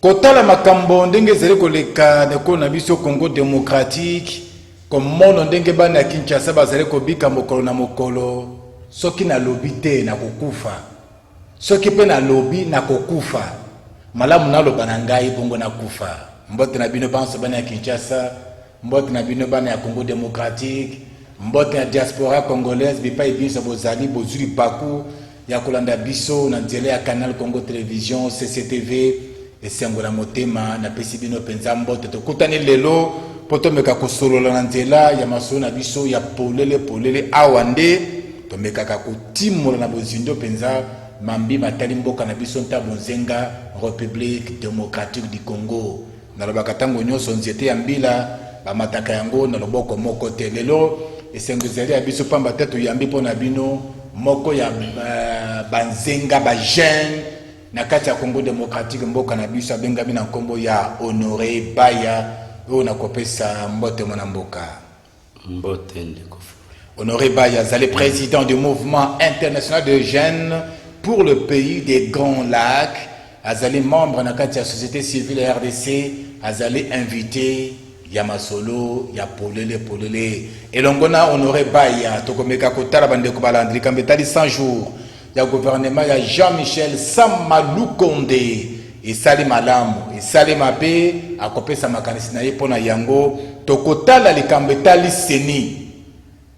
Kotala makambo ndenge zele koleka neko na biso Congo démocratique comme mono ndenge bana ya Kinshasa bazale kobika mokolo na mokolo soki na lobi te na kokufa soki pe na lobi na kokufa malamu na loba na ngai bongo na kufa mbote na bino banso bana ya Kinshasa mbote na bino bana ya Congo démocratique mbote na diaspora congolaise bipa ibiso bozali bozuri paku ya kolanda biso na nzela ya Canal Congo Télévision CCTV esengola motema na pesi bino penza mbote tokutani lelo poto meka kosolola na nzela ya masolo na biso ya polele awande to meka kakotimola na bozindo penza mambi matali mboka na biso nta bonzenga République démocratique du Congo na lobaka tango nyonso nzete ya mbila ba mataka yango na loboko moko te lelo esengozeli ya biso pamba teto yambi pona bino moko ya banzenga ba jeune na kati ya Congo démocratique mboka na biso abenga bina nkombo ya Honoré Baya na kopesa mbote mwana mboka mbote ndeko Honoré Baya zale président du mouvement international de jeunes pour le pays des Grands Lacs azali membre na kati ya société civile RDC azali invité ya masolo ya polele elongona Honoré Baya tokomeka kotala bandeko balandrika mbetali 100 jours ya gouvernement ya Jean-Michel Sama Lukonde esali malamu esali mabe akopesa makanisi na ye pona yango tokotala likambo etali seni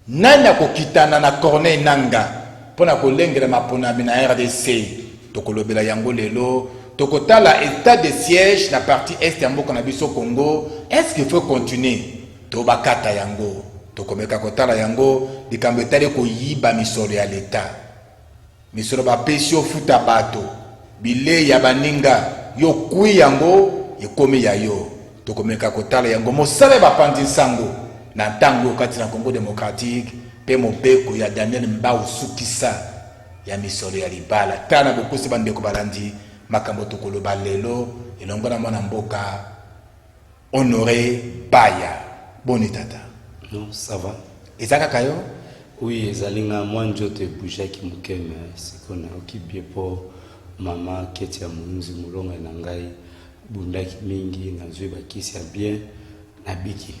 nani akokitana na Corneille Nanga pona kolengela maponami na RDC tokolobela yango lelo tokotala état de siège na partie est ya mboka na biso Congo est-ce qu'il faut continuer tobakata yango tokomeka kotala yango likambo etali koyiba misolo ya l'état misolo bapesi ofuta bato bile ya baninga yo kui yango ekomi ya yo tokomeka kotala yango mosala bapandi nsango na ntango kati na Congo démocratique pe mobeko ya Daniel Mbau sukisa ya misolo ya libala tana bokusi bandeko balandi makambo tokoloba lelo elongo na mwana mboka Honoré Baya boni tata non ça va ezaka kayo oui ezalinga mwanjo te bujaki mukeme sikona okibie po mama keti ya munzi mulonga na ngai bundaki mingi na zwe bakisi ya bien na biki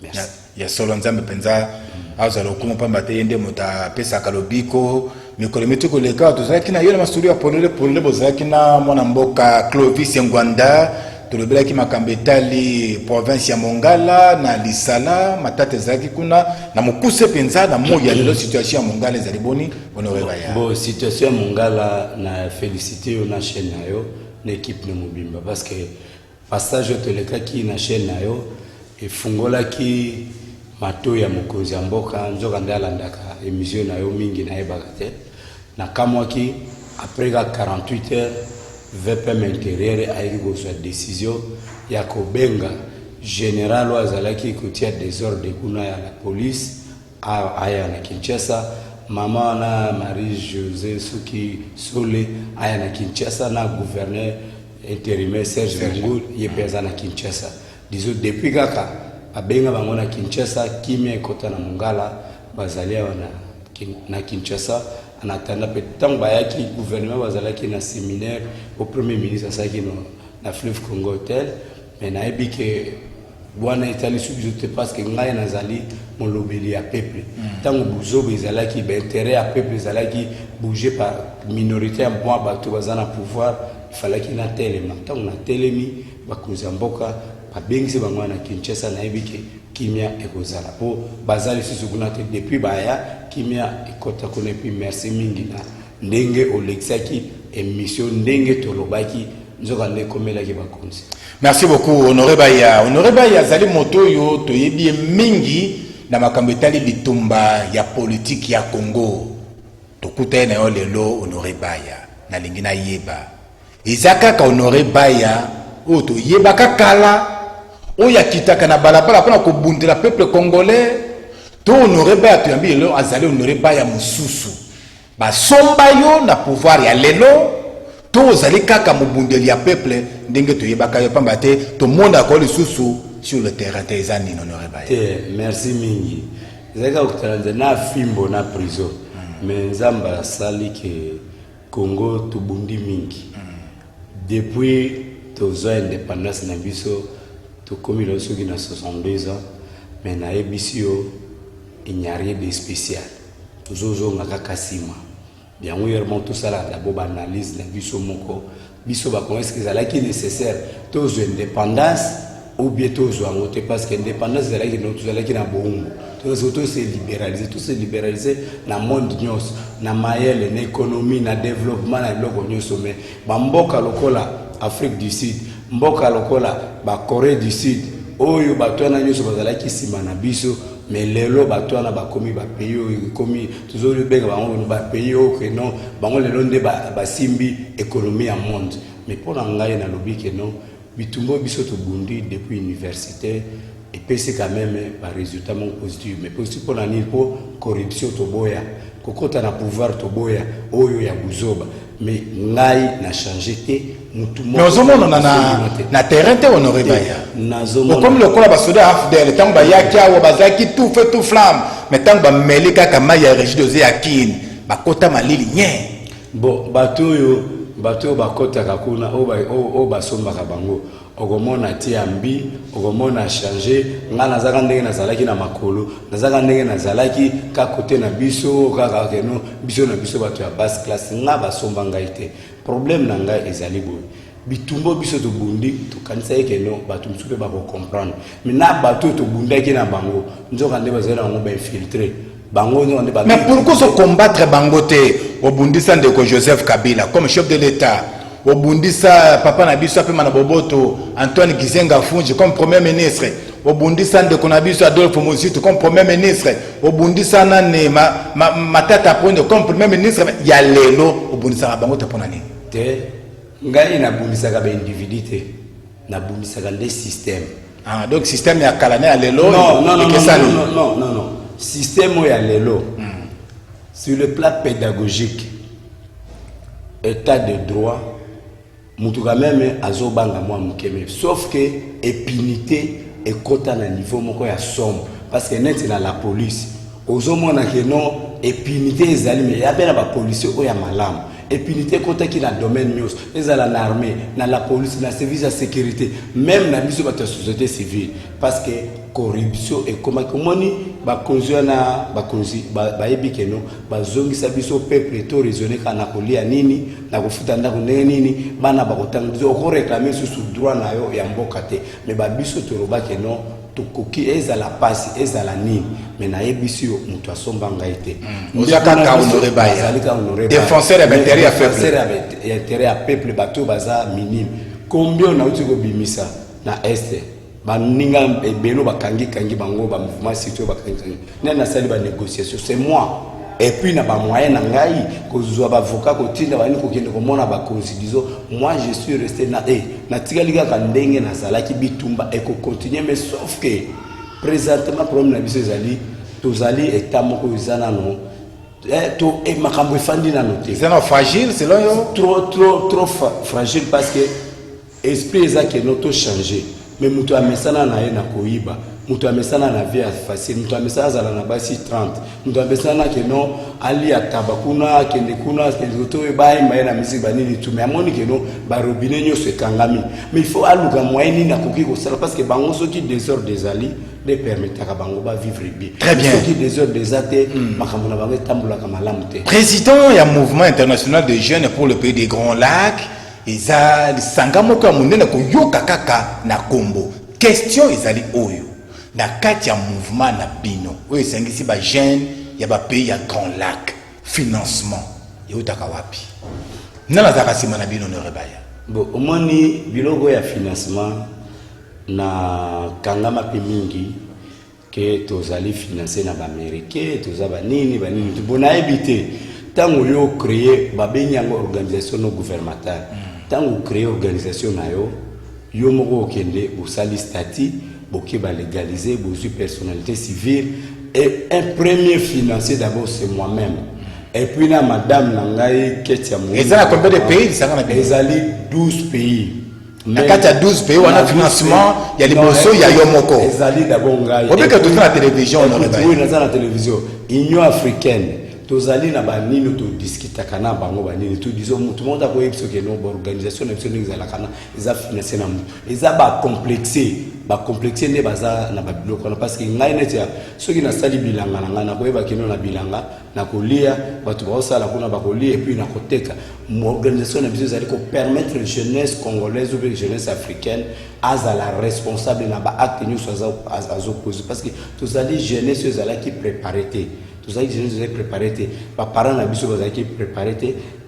merci ya solo nzambe penza azalo kuma pamba te yende mota pesa kalobiko mikolo metuko leka tozaki na yona masuri ya polele bozaki na mwana mboka Clovis Ngwanda tolobelaki makambo etali province ya Mongala na Lisala matate zaki kuna na mukuse penza na moya lelo situation ya Mongala ezali boni Honoré Baya bon situation ya Mongala na féliciter yo na chaîne na yo na équipe na mobimba parce que passage tolekaki na chaîne na yo efungolaki mato ya mokonzi ya mboka nzoka ndalandaka émission na yo mingi na yebaka te na kamwaki après 48 heures VPM intérieur a eu une décision ya kobenga général wazalaki kotia désordre kuna ya la police aya na Kinshasa mama na Marie-Josée Suki Sole aya na Kinshasa na gouverneur intérimaire Serge Ngul yepeza na Kinshasa disons depuis kaka abenga bango na Kinshasa kimia ekota na Mongala bazalia na Kinshasa en attendant peut-être bayaki gouvernement bazalaki na séminaire au premier ministre saki no na fleuve Congo hotel mais na ebike bwana itali subjuté parce que ngai nazali molobeli ya peuple tango buzobo ezalaki ba intérêt ya peuple ezalaki bouger par minorité moi bato bazana pouvoir il fallait qu'il na telema tango na telemi bakuza mboka babengisi bango na Kinshasa na ebike kimia ekozala po bazali susukuna te depuis baya kimia ekota kone puis merci mingi na ndenge olexaki émission ndenge tolobaki nzoka nde komelaki bakonzi merci beaucoup Honoré Baya zali moto yo toyebi mingi na makambo etali bitumba ya politique ya Congo tokuta na yo lelo Honoré Baya na lingi na yeba ezaka ka Honoré Baya o to yebaka kala oya kitaka na balabala pona ko bundela peuple congolais to Honoré Baya to yambi lelo azali Honoré Baya mususu ba somba yo na pouvoir ya lelo to zali kaka mubundeli ya peuple ndenge to yebaka yo pamba te to monda ko lisusu sur le terrain te ezani Honoré Baya merci mingi zaka okutanza na fimbo na prison mais nzamba sali ke Congo to bundi mingi depuis tozo indépendance na biso to comme il soki na 62 ans mais na ebisio il n'y a rien de spécial tozo ngaka kasima bien oui vraiment tout ça là d'abord analyse na biso moko biso ba comment est-ce que ça là qui nécessaire tozo indépendance ou bien tozo angote parce que indépendance c'est là qui nous tout là qui na bongo tout se libéraliser na monde nyos na mayele na économie na développement na loko nyoso mais ba mboka lokola Afrique du Sud mboka lokola ba Corée du Sud oyo batwana nyoso bazala ki sima na biso mais lelo batwana ba komi ba pays komi toujours le benga ba pays o que non bango lelo nde ba simbi économie à monde mais pour ngai na lobi que non bitumbo biso to bundi depuis université et puis c'est quand même un résultat positif mais positif pour la pour corruption to boya kokota na pouvoir to boya oyo ya buzoba mais ngai na changé té mutu mo mais na terrain te honoré baya comme le kola ba soda afdel tant ba yakia wa bazaki tout fait tout flamme mais tant ba melika kama ya régime de yakine ba kota malili nye bon bato bakota kakuna o basomba kabango ogomona tiambi ogomona changer nga nazaka ndenge nazalaki na makolo nazaka ndenge nazalaki ka côté na biso kaka keno biso na biso bato ya basse classe nga basomba ngai te problème na ngai ezali boye bitumbo biso to bundi to kanisa ekeno bato msupe ba comprendre mais na bato to bundaki na bango nzoka nde bazela ngo ba infiltrer bango nzo nde ba mais pourquoi se combattre bangote au bundisa ndeko Joseph Kabila comme chef de l'état au bundisa papa na biso ape mana boboto Antoine Gizenga Fungi comme premier ministre au bundisa ndeko na biso Adolphe Muzito comme premier ministre au bundisa nane matata Ponde comme premier ministre ya lelo au bundisa bango tapona ni te ngai na bundisa ka ba individualité na bundisa ka des systèmes donc système ya kalane ya lelo non système ya lelo sur le plan pédagogique état de droit mutuka même azobanga moi mukeme sauf que impunité et quota na niveau moko ya somme parce que net na la police ozomona que non impunité ezali mais ya bena ba police o ya malamu impunité quota qui na domaine news ezala na armée na la police na service de sécurité même na biso ba société civile parce que corruption et comment ba konziana ba konzi ba ebikeno ba zongisa biso peuple to raisonner kana kolia nini na kufuta ndako nini bana ba kotanga biso ko réclamer sous droit na yo ya mboka te mais ba biso to roba keno to koki ezala passe ezala nini mais na ebisio mutu asomba ngaite ozaka ka honoré baya défenseur de l'intérêt à peuple intérêt à peuple bato baza minime combien na uti ko bimisa na este baninga ebelo bakangi bango ba mouvement citoyen bakangi na sali ba négociation c'est moi et puis na ba moyen na ngai ko zo ba avocat ko tinda bani ko kende ko mona ba considizo moi je suis resté na tigalika ka ndenge na zalaki bitumba et ko continuer mais sauf que présentement problème na biso ezali tozali état moko izana no to e makambo efandi na noté c'est fragile selon yo trop fragile parce que esprit ezaki no to changer mais mutu amesana na ye na koiba mutu amesana na vie facile mutu amesana zala na basi 30 mutu amesana ke no ali ataba kuna kende kuna kende to e baye maye na musique banini tu mais amoni ke no ba robinet nyo se kangami mais il faut aluka moyen ni na koki ko sala parce que bango soki désordre des ali de permettre ka bango ba vivre bien très bien soki désordre des athées makambo na bango tambula ka malamu te président ya mouvement international de jeunes pour le pays des Grands Lacs ezali sangamoko ya munene koyoka kaka na kombo question ezali oyo na kati ya mouvement na bino oyo esengisi ba jeunes ya ba pays ya Grand Lac financement eutaka wapi nana zaka sima na bino no rebaya bon omoni biloko ya financement na kangama pe mingi ke tozali financer na ba américain tozaba nini bona ebité tango yo créer ba benyango organisation no gouvernementale tango créer organisation na yo moko okende bosali statut boké ba légaliser bozu personnalité civile et un premier financier d'abord c'est moi-même et puis na madame nangai ketia mo ezala combien de pays ça na ezali 12 pays na kati ya 12 pays wana financement ya liboso ya yo moko ezali d'abord ngai obeka tout na télévision on a na télévision Union africaine tozali na banini to discuter kana bango banini to disons tout le monde a quoi que non organisation na biso ngizala kana eza financer na mu eza ba complexer ne baza na babiloko parce que ngai netia soki na sali bilanga na koyeba kino na bilanga na kolia batu ba osala kuna ba kolia et puis na koteka mo organisation na biso ezali ko permettre jeunesse congolaise ou bien jeunesse africaine à la responsable na ba acte nous azo poser parce que tozali jeunesse ezala qui préparer tout ça, je nous ai préparé. Mes parents na biso bazaki préparé.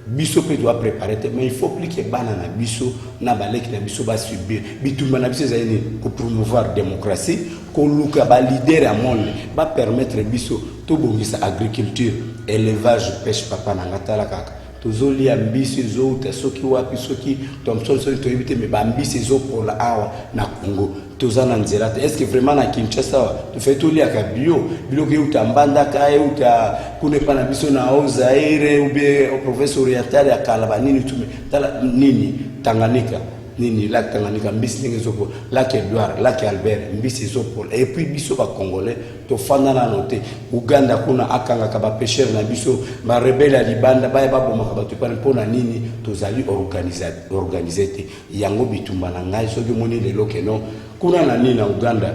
Biso peut doit préparer, mais il faut plus que banana biso na balek na biso ba subir. Bitumba na biso zayini pour promouvoir démocratie, ko luka ba leader à monde, ba permettre biso to bongisa agriculture, élevage, pêche papa na ngatala kaka. Tozoli ambisi zo soki wapi soki Thompson so to éviter mais ba ambisi zo pour la awa na Congo. Tozana nzela est-ce que vraiment na Kinshasa tu fais tout lia ka bio ke utambanda kae uta kunepa na biso na Ozaire ou bien au province orientale ya Kalaba nini tume tala nini Tanganyika nini lac Tanganyika mbisi ngi zopo lac Edouard lac Albert mbisi zopo et puis biso ba congolais to fanda na noter Uganda kuna akanga ka ba pêcheur na biso ba rebelle ya libanda ba boma ka ba tu parle pona nini tozali organiser te yango bitumba na ngai soki moni lelo keno kuna na nini na Uganda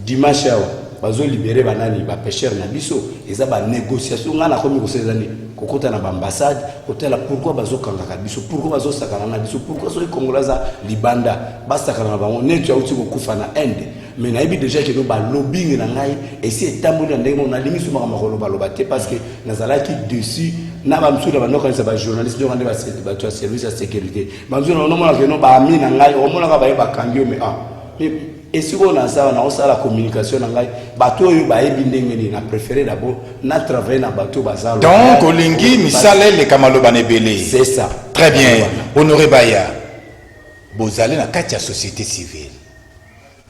dimanche awa bazo libérer banani ba pêcheur na biso eza ba négociation ngana komi ko sezani kokota na ambassade kotela pourquoi bazo kangaka biso pourquoi bazo sakana na biso pourquoi so congolaza libanda basakana na bango netu auti ko kufa na ende mais na ibi déjà que no ba lobbying na ngai et si tamboli na ndenge na lingi suma makolo baloba te parce que nazalaki dessus na ba msula ba nokanisa ba journaliste do ngande ba to service de sécurité ba msula no mona que no ba ami na ngai o mona ka ba kangio mais et si on a ça, on a la communication, bateau na préféré d'abord na travailler na bateau bazar. Donc olingi misale le kamalo banebele. C'est ça. Très bien. Honoré Baya. Bozale na katia société civile.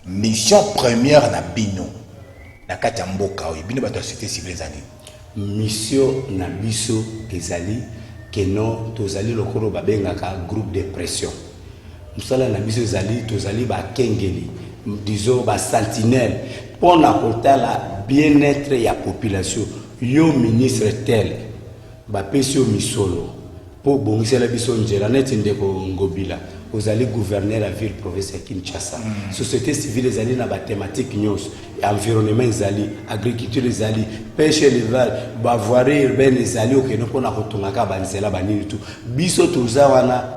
Mission première na bino. Na katia mboka o bino bato société civile zani. Mission na biso ezali keno tozali lokolo babengaka groupe de pression. Musala na biso ezali tozali ba kengeli. Disons ba sentinelle pour la bien-être de la population yo ministre tel ba pesio misolo pour bongisa la biso njela neti ndeko ngobila ozali gouverneur la ville province ya Kinshasa société civile ezali na ba thématique nyos environnement ezali agriculture ezali pêche élevage ba voirie urbaine ezali okeno pona kotongaka ba nzela ba nini tu biso toza wana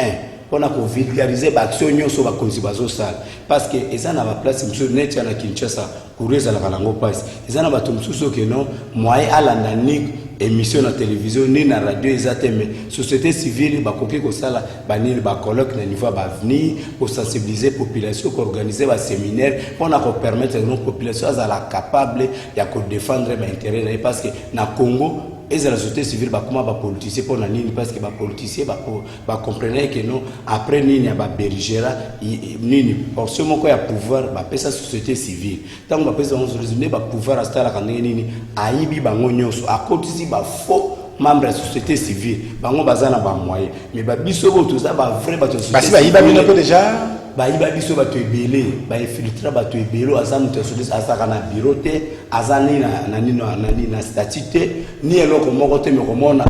on a vulgariser l'action nyonso ba konzi bazo sala parce que ezana ba place mso net ya na Kinshasa kureza la kalango pass ezana ba tumsuso ke non moyen alanda ni émission na télévision ni na radio ezateme société civile ba koki ko sala ba ni ba colloque na niveau ba venir pour sensibiliser population ko organiser ba séminaire pour na ko permettre nos population à capable ya ko défendre ba intérêt parce que na Congo et la société civile va comment va politicier pour la ligne parce que va politicier va comprendre que non après nini va bergera nini pour ce moment quoi pouvoir va payer sa société civile tant va payer son résumé va pouvoir rester la kanenge nini aibi bango nyonso à côté si va faux membre de la société civile bango bazana ba moyen mais ba biso bo tout ça va vrai ba société parce que ba iba bino déjà ba iba biso ba to ebele ba infiltrer ba to ebelo azamu te société azaka na bureau te azani na statut ni eloko moko te me komona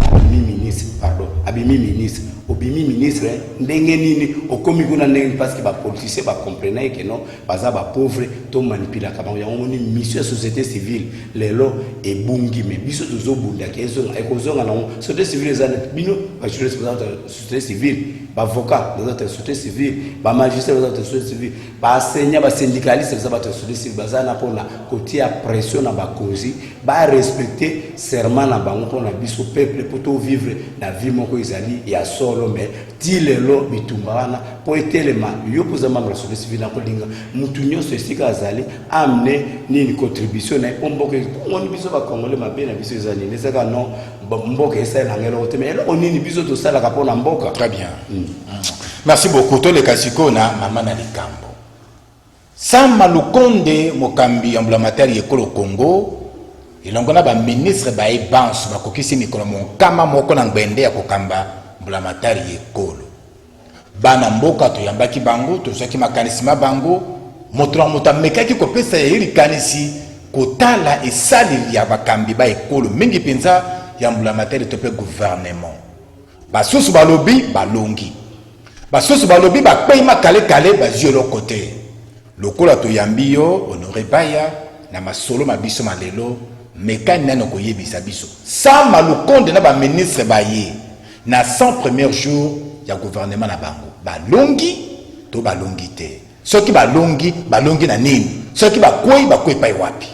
abimi ministre obimi ministre ndenge nini okomi kuna ndenge parce que ba politicien ba comprendre que non baza ba pauvre to manipula ka bango yango ni mission société civile lelo e bungi me biso tozo bunda kezo ekozonga na société civile za bino ba juriste ba société civile ba avocat ba société civile ba magistrat ba société civile ba enseignant ba syndicaliste ba société civile baza na pona kotia pression na ba causi ba respecter serment na bango pona biso peuple pour to vivre la vie moko izali ya solo mais tilelo bitumba wana po etelema yo poza membre société civile na kolinga mutu nyonso esika azali amener nini contribution na omboke ngoni biso ba congolais mabe na biso ezali nesaka non mboka esa na ngelo te mais eloko nini biso to sala ka pona mboka. Très bien. Merci beaucoup to le kasiko na mama na likambo Sama Lukonde mokambi emblémataire yekolo Congo ilongona ba ministre ba ebanso ba kokisi mikolo kama moko na ngwende ya kokamba emblémataire yekolo bana mboka to yambaki bango to zaki makanisima bango moto mekaki kopesa yiri kanisi kotala esali ya bakambi ba ekolo mingi penza ya mbulamatari to pe gouvernement basusu balobi balongi basusu balobi bakpeima kale bazwi lo côté lokola toyambi yo Honoré Baya na masolo mabiso malelo mekani nano koyebisa biso sans malukonde na baministre baye na 100 premiers jours ya gouvernement na bango balongi to balongi te soki balongi na nini soki bakwei pai wapi.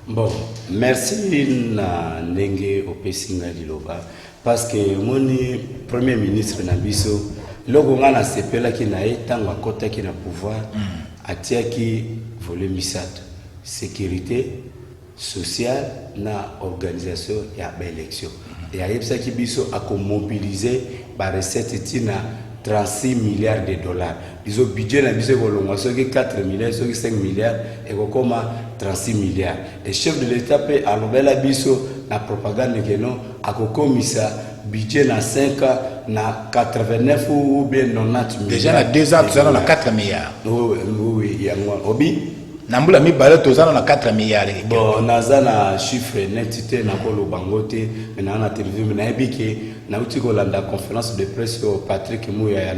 Bon, merci na ndenge opesinga liloba parce que moni premier ministre na biso loko nga na sepela ki na etanga kota ki na pouvoir atiaki volet misato sécurité sociale na organisation ya ba élection et ayebisa ki biso ako mobiliser ba recette tina 36 milliards de dollars. Ils ont budget na biso kolongwa soki 4 milliards soki 5 milliards et kokoma 36 milliards. Et chef de l'état pe alobela biso na propagande que non akokomisa budget na 5 ans na 89 ou bien 90 milliards. Déjà na 2 ans tu as na 4 milliards. Oui, ya ngwa obi Nambula mi bale to zana na 4 milliards. Bon, naza na chiffre net na kolo bangote mais na télévision na ebiki na uti ko landa conférence de presse au Patrick Mouya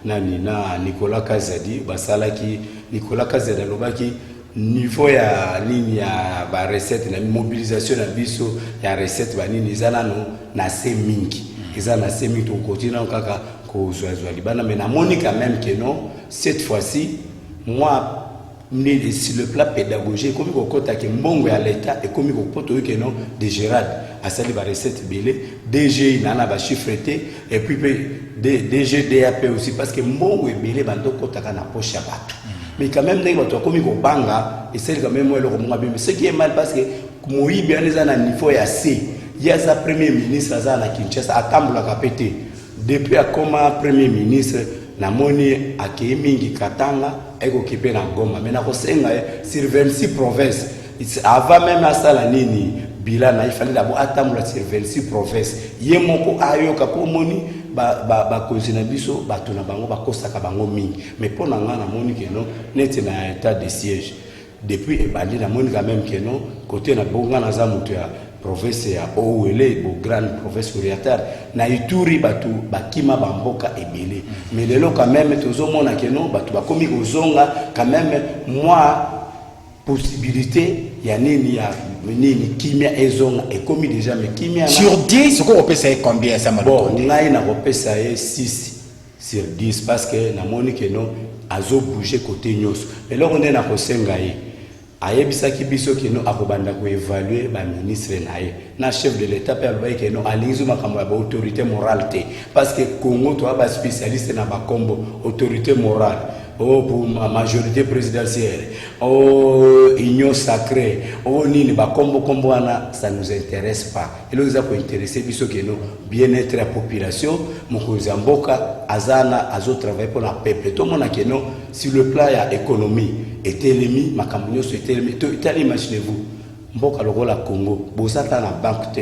na Nicolas Kazadi basalaki Nicolas Kazadi lobaki niveau ya ligne ya ba recette na mobilisation na biso ya recette ba nini zana no na semingi ezana semingi to continue kaka ko zwa libana mais na moni quand même que non cette fois-ci moi sur le plan pédagogique comme ko kota ke mbongo ya l'état et comme ko poto que non de Gérard a sali ba recette belé DG nana ba chiffreté et puis DG DAP aussi parce que mbongo e belé bando kota kana poche ya bato mais quand même ndenge bato comme ko banga et c'est quand même moi le ko mais ce qui est mal parce que moyibi aneza na niveau ya C il y a sa premier ministre za na Kinshasa atambula kapete depuis a comme premier ministre na moni akei mingi Katanga eko kipe na Goma mais na kosenga sur 26 provinces avant même asala nini bilan na ifali labo atambula sur 26 provinces ye moko ayoka po moni ba kozina biso bato na bango bakosaka bango mingi mais pour na nga na moni que non net na état de siège depuis ebandi na moni quand même que non côté na bonga na za mutu ya province ya Ouele bo grande province orientale na Ituri batu bakima bamboka ebele mais lelo quand même tozomona que non batu bakomi kozonga quand même moi possibilité ya nini ya nini kimia ezonga et comme déjà mais kimia sur 10 ce qu'on peut c'est combien ça m'a bon ngai na kopesa 6 sur 10 parce que na moni que non azo bouger côté nyos mais là on est na kosenga ayebisaki biso kino akobanda ko évaluer ba ministre na chef de l'état pe alobaki kino alingizo makambo ya autorité morale te parce que Congo to ba spécialiste na ba kombo autorité morale pour ma majorité présidentielle union sacrée nini ba kombo wana ça nous intéresse pas et là ça peut intéresser biso kino bien-être la population mokozi mboka azana azo travailler pour la peuple tout monde kino sur le plan ya économie était l'ennemi makambo nyonso était l'ennemi to imaginez-vous mboka lokola Congo bosata na banque te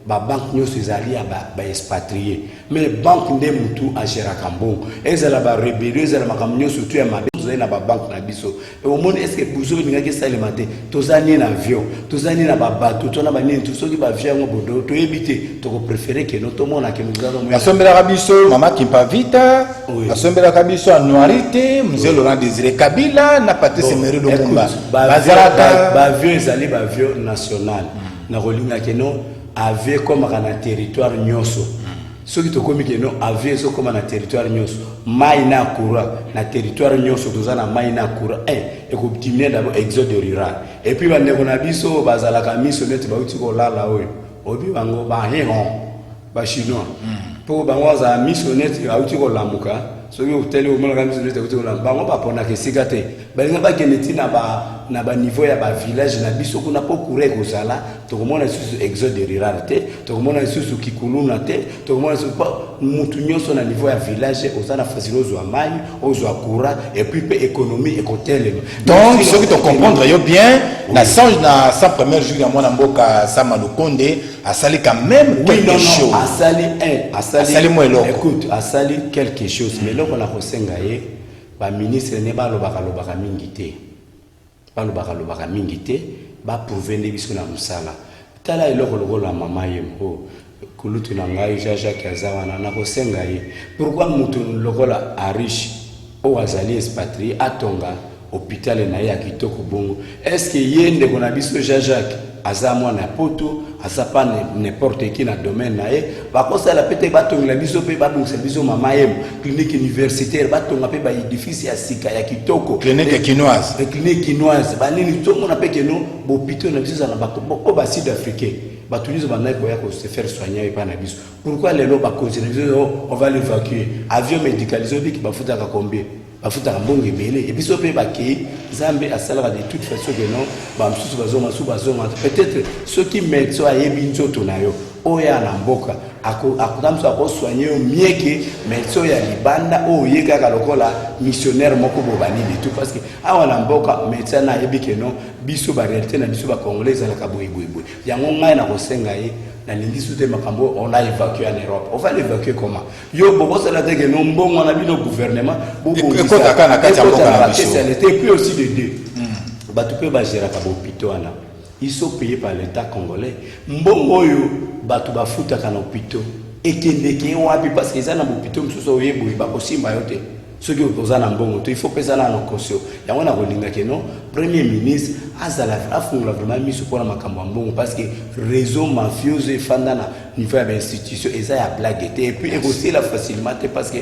ba banque nyonso ezali ya ba expatrié mais banque nde mutu agera kambo ezala ba rébellion ezala makambo nyonso tu ya mabe na ba banque na biso et au monde est-ce que buzo ningaki salimate tozani na avion tozani na ba bateau tona ba nini soki ba avion bodo to ebité to ko préférer que notre monde ke nous allons asombela biso mama Kimpavita asombela biso anuarité mzee Laurent Désiré Kabila na Patrice Emery Lumumba bazaraka ba avion ezali ba avion national na rolinga ke non avion comme na territoire nyonso soki to komi ke non avion so comme na territoire nyonso mai na courant na territoire nyonso tozana mai na courant et ko diminuer d'abord exode rural et puis bande kona biso bazalaka miso net ba uti ko lala oyo obi bango ba héron ba chinois pour bango za miso net ba uti ko lamuka soki hôtel o mona miso net uti ko lamuka bango ba pona ke sikate balinga ba keneti na ba niveau ya ba village na biso kuna po courir kozala to komona susu exode rural te to komona susu kikuluna te to komona susu mutu nyonso na niveau ya village ozana facile ozwa mai ozwa courant et puis pe économie écotelema donc ce que tu comprendre yo bien na 100 premiers jours ya mwana mboka Sama Lukonde asali quand même quelque chose asali mo eloko écoute asali quelque chose mais loko na kosenga ye ba ministre ne ba lobaka mingi te ba prouver ne biso na musala tala eloko lokola mama yempo kulutu na ngai Jacques azawana na kosenga ye pourquoi mutu lokola arish o azali expatrié atonga hôpital na ye ya kitoko bongo est-ce que yende kona biso Jacques azamwa na poto azapa n'importe qui na domaine na ye bakosa la pete batonga la biso pe babungisa biso mama yem clinique universitaire batonga pe ba édifice ya sika ya kitoko clinique quinoise banini tongo na peke no bo hôpital na biso na bako ba sud africain batulizo banai koya ko se faire soigner pa na biso pourquoi les lots ba continuer on va l'évacuer avion médicalisé qui ba futa ka combien bafuta mbongo ebele et biso pe bakei Zambe asalaka de toute façon que non ba msusu bazoma peut-être ceux qui mettent so ayebi nzoto na yo oya na mboka akutamso ako soigner mieux que médecin ya libanda o yeka ka lokola missionnaire moko bobani de tout parce que awa na mboka médecin na yebi que non biso ba réalité na biso ba congolais ala ka boy yango ngai na kosenga ye na lingi soute makambo on a évacué en Europe on va l'évacuer comment yo boko sala te que non mbongo na bino gouvernement bobo et puis aussi de deux batu pe ba gérer ka hôpital ana ils sont payés par l'État congolais mbongo yo batu ba futa kana hôpital ekende ke wapi parce que za na hôpital msuso yebo ba kosimba yote ce qui opposant na mbongo il faut pesa na nokosio yango na kolinga ke non premier ministre azala afungula vraiment miso pour makambo mbongo parce que réseau mafieux et fanda na niveau ya institution eza ya blague et puis aussi la facilement parce que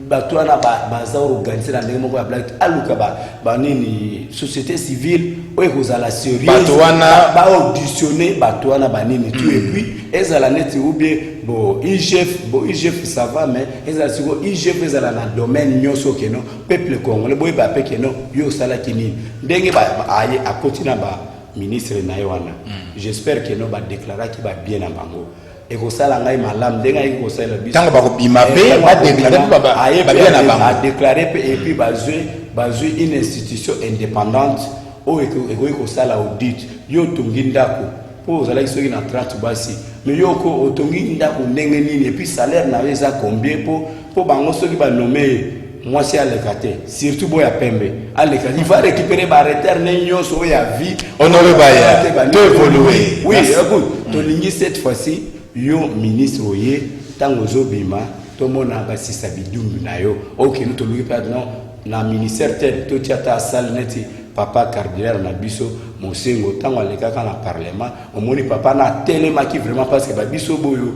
bato na baza organiser na ndenge moko ya blague aluka ba nini société civile oyo kozala sérieux ba auditionner bato na banini tout et puis ezala net ou bien bon IGF ça va mais ezala siko IGF ezala na domaine nyoso ke non peuple congolais boy ba pe ke non yo sala kini ndenge ba aye akoti na ba ministre na yoana j'espère que non ba déclarer ki ba bien na bango et ko sala ngai malam ndenge ay ko sala biso tango ba ko bima pe ba déclarer ba bien na bango a déclarer et puis bazui une institution indépendante o ko sala audit yo tungindako po zala soki na 30 basi mais yo ko otungindako ndenge nini et puis salaire na eza combien po bango soki ba nommer moi c'est à l'écarter surtout boya pembe à l'écarter il va récupérer ba réterne nyonso ya vie honoré baya to évoluer oui écoute to lingi cette fois-ci yo ministre oye tango zobima to mona ba sisa bidumbu na yo OK nous to luki pas non na ministère tel to tiata salle neti papa cardinal na biso mosengo tango alekaka na parlement omoni papa na telema qui vraiment parce que ba biso boyo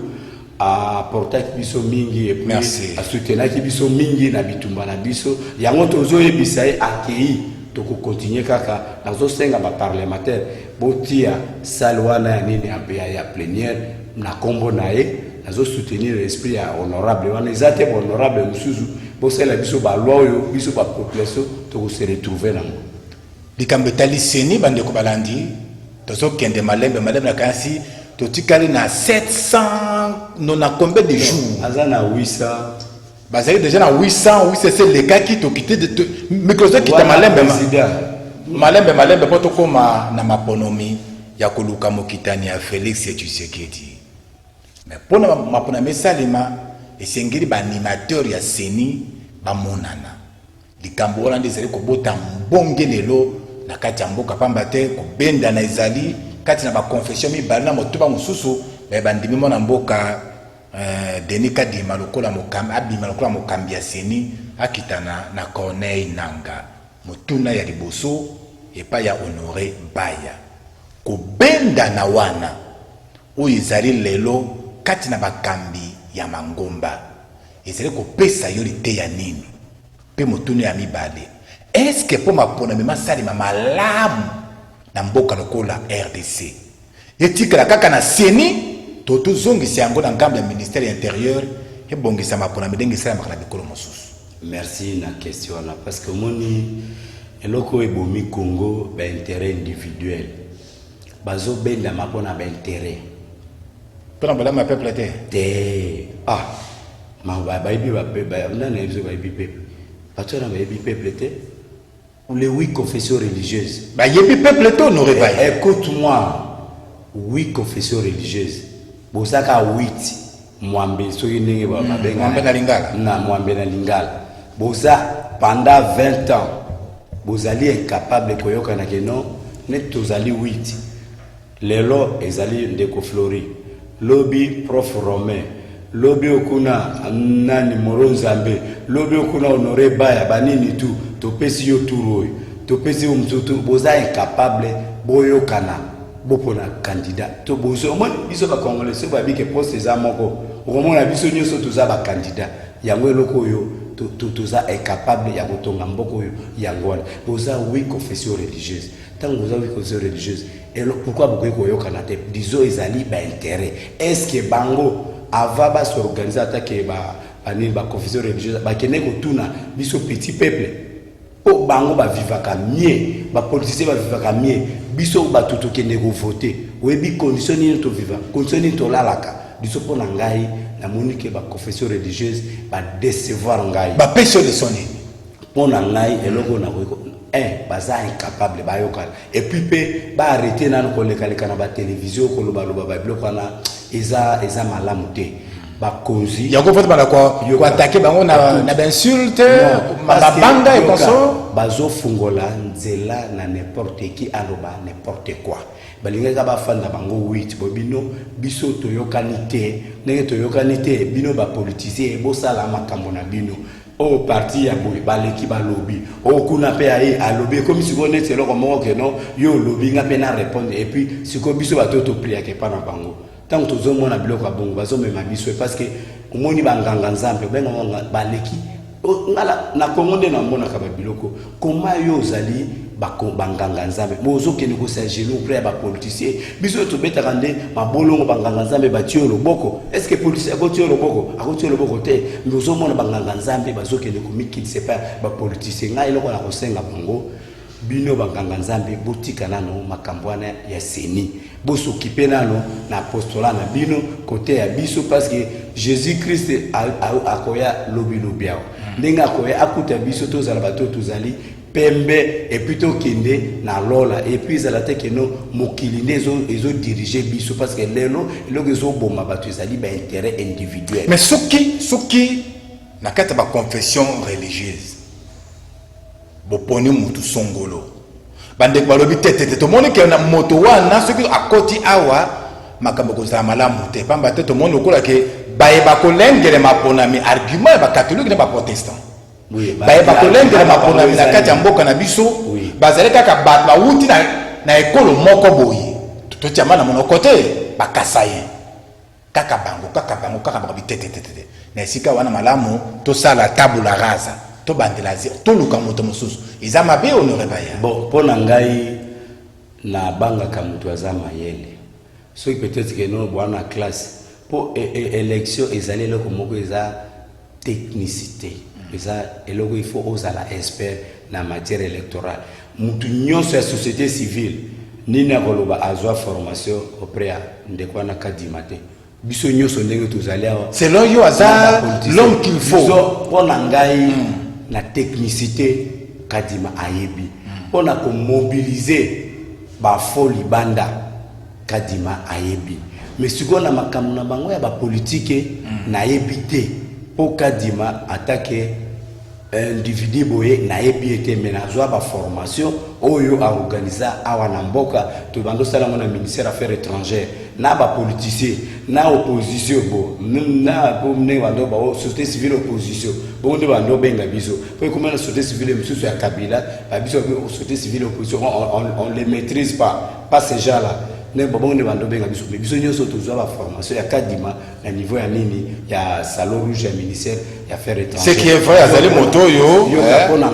a porter biso mingi et puis a soutenir ki biso mingi na bitumba na biso yango tozo yebisa ye akei to ko continuer kaka nazo senga ba parlementaire botia salwana ya nini ya plénière na kombo na ye nazo soutenir l'esprit ya honorable wana ezate honorable musuzu bosela biso ba loi yo biso ba population to se retrouver nango likambe tali seni bande ko balandi tozo kende malembe na kansi totikali na 700 non a combien de jours azana 800 bazali déjà na 800 c'est les cas qui to quitté de microsoft qui ta malembe poto koma na maponomi ya koluka mokitani ya Félix Tshisekedi mais pona mapona mesalima esengeli ba animateur ya seni ba monana likambo wana ndezali ko bota mbongelelo na kati ya mboka pamba te ko benda na ezali kati na ba confession mi bana motuba mususu ba bandimi mona mboka Denis Kadima lokola mokambi abima lokola mokambi ya seni akitana na Corneille Nanga motuna ya liboso epa ya Honoré Baya ko benda na wana oyo ezali lelo kati na bakambi ya mangomba ezali ko pesa yo lite ya nini pe motuna ya mibale est-ce que pour mapona mema sali malamu na mboka lokola RDC etikala kaka na seni toto zongisi yango na ngambo ya ministère intérieur et bongisa mapona midenge sala makala bikolo mosusu. Merci na question là parce que moni eloko ebomi Congo ba intérêt individuel bazo benda mapona ba intérêt pona bala ma peuple te ma ba ibi ba na na ibi ba ibi peuple patona ba ibi peuple te ou les 8 confessions religieuses ba ibi peuple to Honoré Baya écoute-moi 8 confessions religieuses bozaka 8 mwambe soki ndenge ba mabenga mwambe na lingala na mwambe na lingala boza pendant 20 ans bozali incapable koyoka na keno net tozali 8 lelo ezali ndeko Flori lobby prof Romain, lobby okuna nani Moronzambe, lobby okuna Honoré Baya banini tout to pesi yo turo to pesi umzutu boza incapable boyo kana bopona candidat to bozo mon biso ba congolais ba bike poste za moko omona biso nyoso toza ba candidat yango eloko yo toza incapable ya kotonga mboko yo yango boza oui confession religieuse tant boza oui confession religieuse et pourquoi beaucoup koyokana te disons ezali ba intérêt est-ce que bango ava ba s'organiser attaquer ba confession religieuse ba kene ko tuna biso petit peuple o bango ba vivaka mieux ba politicien ba vivaka mieux biso ba tuto kene ko voter webi condition ni to vivre condition ni to lalaka biso pona ngai na monique ba confession religieuse ba décevoir ngai ba péché de sonner pona ngai eloko na ko baza incapable ba yokala et puis pe ba arrêter na ko lekaleka na ba télévision ko loba ba biloko na eza malamu te ba konzi yako vote bana ko attaquer bango na insulte ba banga et konso bazo fungola nzela na n'importe qui aloba n'importe quoi balingaka ba fanda bango 8 bobino biso toyokani te ndenge toyokani te bino ba politicien bo sala makambo na bino o parti ya boy baleki ba lobby o kuna pe ai a lobby comme si on était là comme que non yo lobby nga pe na répondre et puis si ko biso ba to prier ke pa na bango tant que tozo mona biloko ya bongo bazo mema biso parce que omoni banganga nzambe benga baleki ngala na Congo nde na mona ka ba biloko koma yo zali banganga nzambe bozo kene ko sa genou près ba politicien biso to beta kande mabolongo banganga nzambe ba tio loboko est-ce que politicien ko tio loboko ako tio loboko te bozo mona banganga nzambe bazo kene ko miki c'est pas ba politicien ngai loko na ko senga bango bino banganga nzambe botika nano makambwana ya seni boso kipe nano na apostolat na bino côté ya biso parce que Jésus-Christ akoya lobiao ndenge akoya akuta biso tozala bato tozali pembe et plutôt kende na lola et puis à la tête que no mokili ezo diriger biso parce que lelo eloko ezo boma bato ezali ba intérêt individuel mais soki na kata ba confession religieuse boponi mutu songolo bande balobi tete to moni ke na moto wana soki akoti awa makambo ko za malamu te pamba te to moni okola ke baye ba kolengele mapona mi argument ba catholique na ba protestant baye ba kolengele mapona mi na kati ya mboka na biso bazale kaka ba wuti na ekolo moko boyi to tiama na monoko te ba kasaye kaka bango ba bitete na sika wana malamu to sala tabula rasa to bandelazi to luka moto mosusu izama be Honoré Baya bon pona ngai na banga ka mutu azama yele so peut-être que non bwana classe pour élection ezali loko moko eza technicité eza eloko il faut osala expert na matière électorale mutu nyonso ya société civile nini akoloba azwa formation auprès ya ndekwana kadima te biso nyonso ndenge tozali awa selon yo aza l'homme qu'il faut pona ngai na technicité kadima ayebi pona ko mobiliser ba folie banda kadima ayebi mais siko na makambo na bango ya ba politique na yebi te po kadima attaquer individu boye na yebi ete menazwa ba formation oyo a organiser awa na mboka to bando sala na ministère affaires étrangères na ba politicien na opposition bo na bo ne wando ba société civile opposition bo nde bando benga biso po comme la société civile mususu ya Kabila ba biso société civile opposition on les maîtrise pas ces gens là ne bon ne bando benga biso biso nyoso tozwa ba formation ya kadima na niveau ya nini ya salon rouge ya ministère ya affaires étrangères ce qui est vrai azali moto yo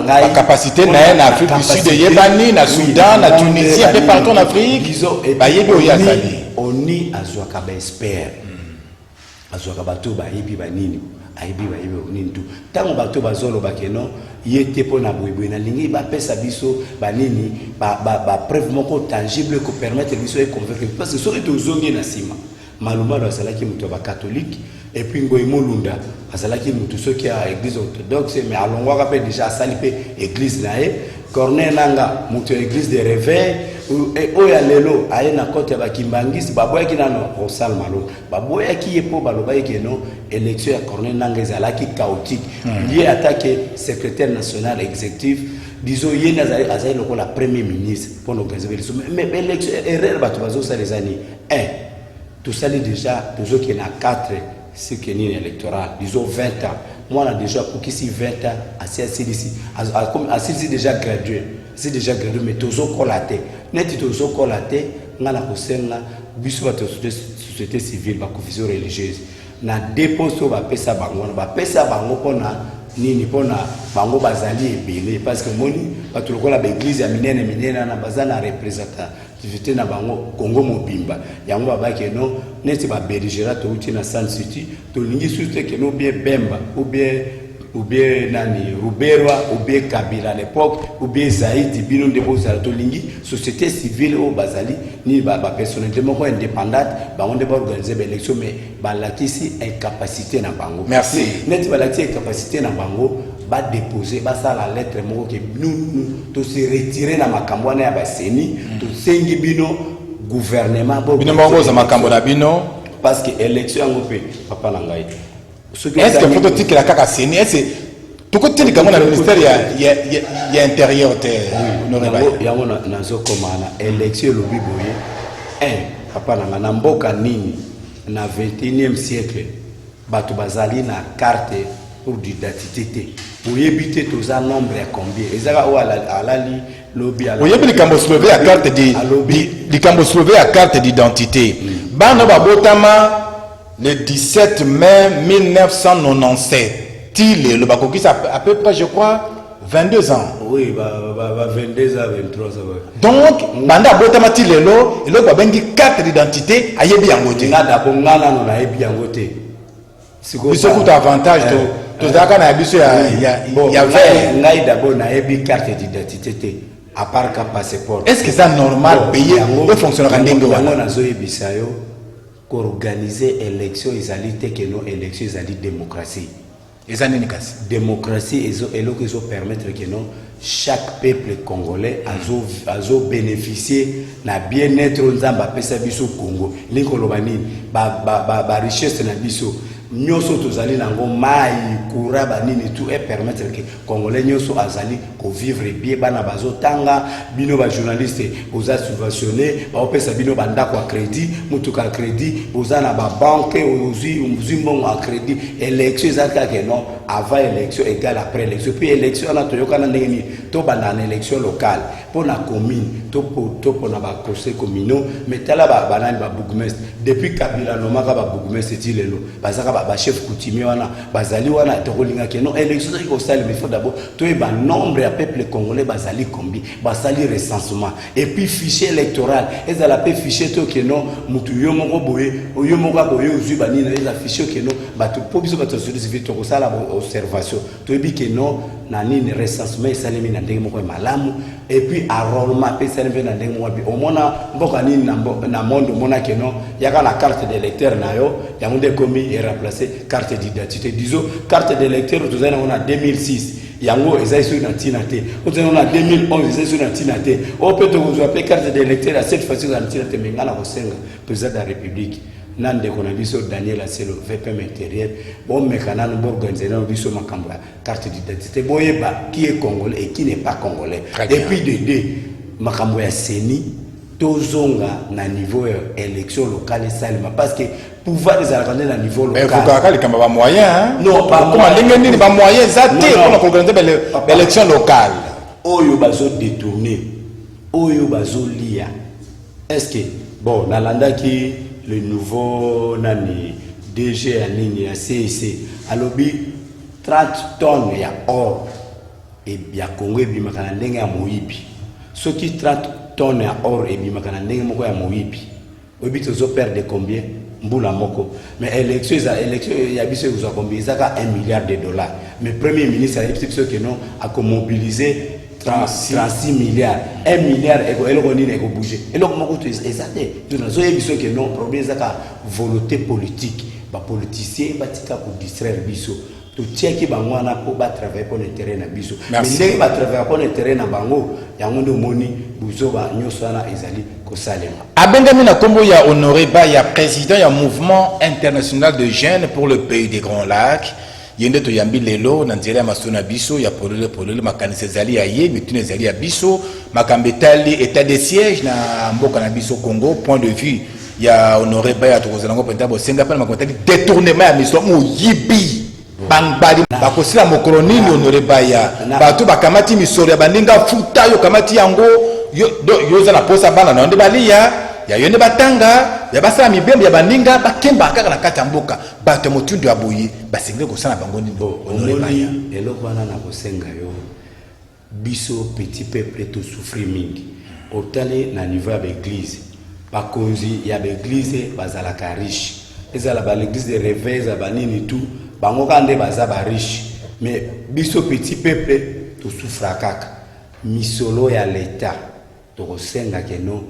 la capacité na Afrique du Sud yebani na Soudan na Tunisie un peu partout en Afrique ba yebi o yazali oni azwaka ba expert azwaka bato ba yebi ba nini ayebi nini tu tango bato bazolo bakeno yete pona boyeboy na lingi ba pesa biso ba nini ba preuve moko tangible ko permettre biso e convaincre parce que soki tozongi na sima maluma do salaki muto ba catholique et puis ngoy molunda azalaki mutu soki a église orthodoxe mais alongwa ka pe déjà sali pe église nae Corneille nanga mutu église de réveil et oya lelo aye na kote ba kimbangisi baboya kinano Rosal Malo baboya ki epo baloba yeke no élection ya Corneille nanga ezalaki chaotique lié attaqué secrétaire national exécutif disons yena azali lokola premier ministre pour organiser l'élection mais l'élection erreur bato bazo sa les années tout ça déjà toujours qui na 4 c'est que ni électoral disons 20 ans moi on a déjà pour qu'ici 20 ans assez déjà gradué c'est déjà gradué mais toujours collaté net toujours collaté ngana kosenga biso ba société civile ba confusion religieuse na déposo ba pesa bango pona nini pona bango bazali ebele parce que moni batulokola ba église ya minene na bazana représentativité na bango Congo mobimba yango babaki no neti ba bergera to uti na Sun City to lingi surtout que no bien Bemba ou bien nani Ruberwa ou bien Kabila à l'époque ou bien Zaïdi bino de bozala to lingi société civile au bazali ni ba personnalité moko indépendante ba on de organiser ba élection mais ba lakisi incapacité na bango merci net ba lakisi incapacité na bango ba déposer ba ça la lettre moko que nous to se retirer na makambo na ya ba seni to sengi bino gouvernement bino bango za makambo na bino parce que élection yango pe papa na ngai est-ce que faut dire que la caca sénie est-ce tout côté du Cameroun le ministère il y a intérieur non il y a on nazo komana élection lobi boye papa na mboka nini na 21e siècle batu bazali na carte pour d'identité pour éviter tous un nombre à combien ezaka o alali lobi ala oyebi likambo soulever à carte likambo soulever à carte d'identité bana babotama le 17 mai 1997, il le Bakoki, ça à peu près, je crois, 22 ans. Oui, 22 ans, 23 ans. Donc, Banda Botamati Lelo, et l'autre a bengi carte d'identité à Yebi Angote. Il y a Yebi c'est beaucoup d'avantages. Tout ça, quand il y a d'abord une carte d'identité, à part qu'un passeport. Est-ce que c'est normal de payer le fonctionnaire pour organiser élection ils que nos élections ils démocratie démocratie ils permettre que nous chaque peuple congolais a bénéficié na bien-être nzamba pesa biso Congo linkolobani ba richesse na biso nyoso tozali nango mai courant banini tout et permettre que congolais nyoso azali ko vivre bien bana bazotanga bino ba journaliste oza subventionné ba opesa bino banda kwa crédit mutuka crédit oza na ba banque ozi mbongo a crédit élection ezaka que non avant élection égale après élection puis élection na toyoka na ndenge ni to banda na élection locale pour la commune to pour na ba conseil communaux mais tala ba banani ba bourgmestre depuis Kabila no maka ba bourgmestre ti lelo bazaka ba chef coutumier wana bazali wana tokolinga ke non élection ko sala mais faut d'abord to ba nombre ya peuple congolais bazali combien basali recensement et puis fichier électoral ezala pe fichier to ke non mutu yo moko boye yo moko boye ozu ba nini eza fichier ke non ba to po biso ba to civil to ko sala observation to bi ke non na nini recensement esalemi na ndenge moko malamu et puis enrôlement pe esalemi na ndenge moko bi omona mboka nini na monde mona ke non yaka la carte d'électeur na yo yango de komi et remplacer carte d'identité disons carte d'électeur to zana on a 2006 yango eza sur na tinate on a 2011 eza sur na tinate o peut to vous appeler carte d'électeur à cette fois-ci na tinate mais ngala ko senga président de la république nande kona biso Daniel Aselo VPM intérieur bon mekana no organiser no biso makambo carte d'identité boyeba qui est congolais et qui n'est pas congolais et puis de deux makambo ya seni tozonga na niveau élection locale salima parce que pouvoir des arrêter na niveau local mais faut que les moyens non pas comment ndenge ni ba moyens zaté pour organiser l'élection locale oyo bazo détourner oyo bazo lia est-ce que bon nalanda ki le nouveau nani DG à ligne à CIC alobi 30 tonnes ya or et bien Congo bi makana ndenge ya moyibi ce qui 30 tonnes ya or et bi makana ndenge moko ya moyibi obi tozo perdre combien mbula moko mais élection ya biso vous a combien ça 1 milliard de dollars mais premier ministre a dit que non a mobiliser 36 milliards 1 milliard eloko nini eko bouger eloko moko to ezate to nazo yebiso que non problème ezaka volonté politique ba politicien batika pour distraire biso to tiaki bangwana po ba travailler pour l'intérêt na biso mais ndenge ba travailler pour l'intérêt na bango yango ndo moni buzo ba nyoso na ezali ko salema abengami na kombo ya Honoré Baya président ya mouvement international de jeunes pour le pays des Grands Lacs yende to yambi lelo na nzela ya masona biso ya polele makanisa ezali aye mitune ezali ya biso makambetali état de siège na mboka na biso Congo point de vue ya honoré baya to kozala ngo penta bo senga pa makomata détournement ya mission mo yibi bangbali bakosila mokolo nini honoré baya bato bakamati misolo ya baninga futa yo kamati yango yo za na posa bana na onde balia ya yonde batanga ya basala mibembe ya baninga bakemba kaka na kata mboka bato motundu aboyi basengele kosala bango ni honoré baya eloko wana na kosenga yo biso petit peuple to souffrir mingi otale na niveau ya l'église bakonzi ya l'église bazalaka riche ezala ba l'église de réveil za banini tout bango kande baza ba riche mais biso petit peuple to souffra kaka misolo ya l'état to kosenga keno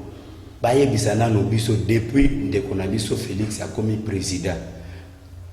bayebisa nano biso depuis ndeko na biso Félix akomi président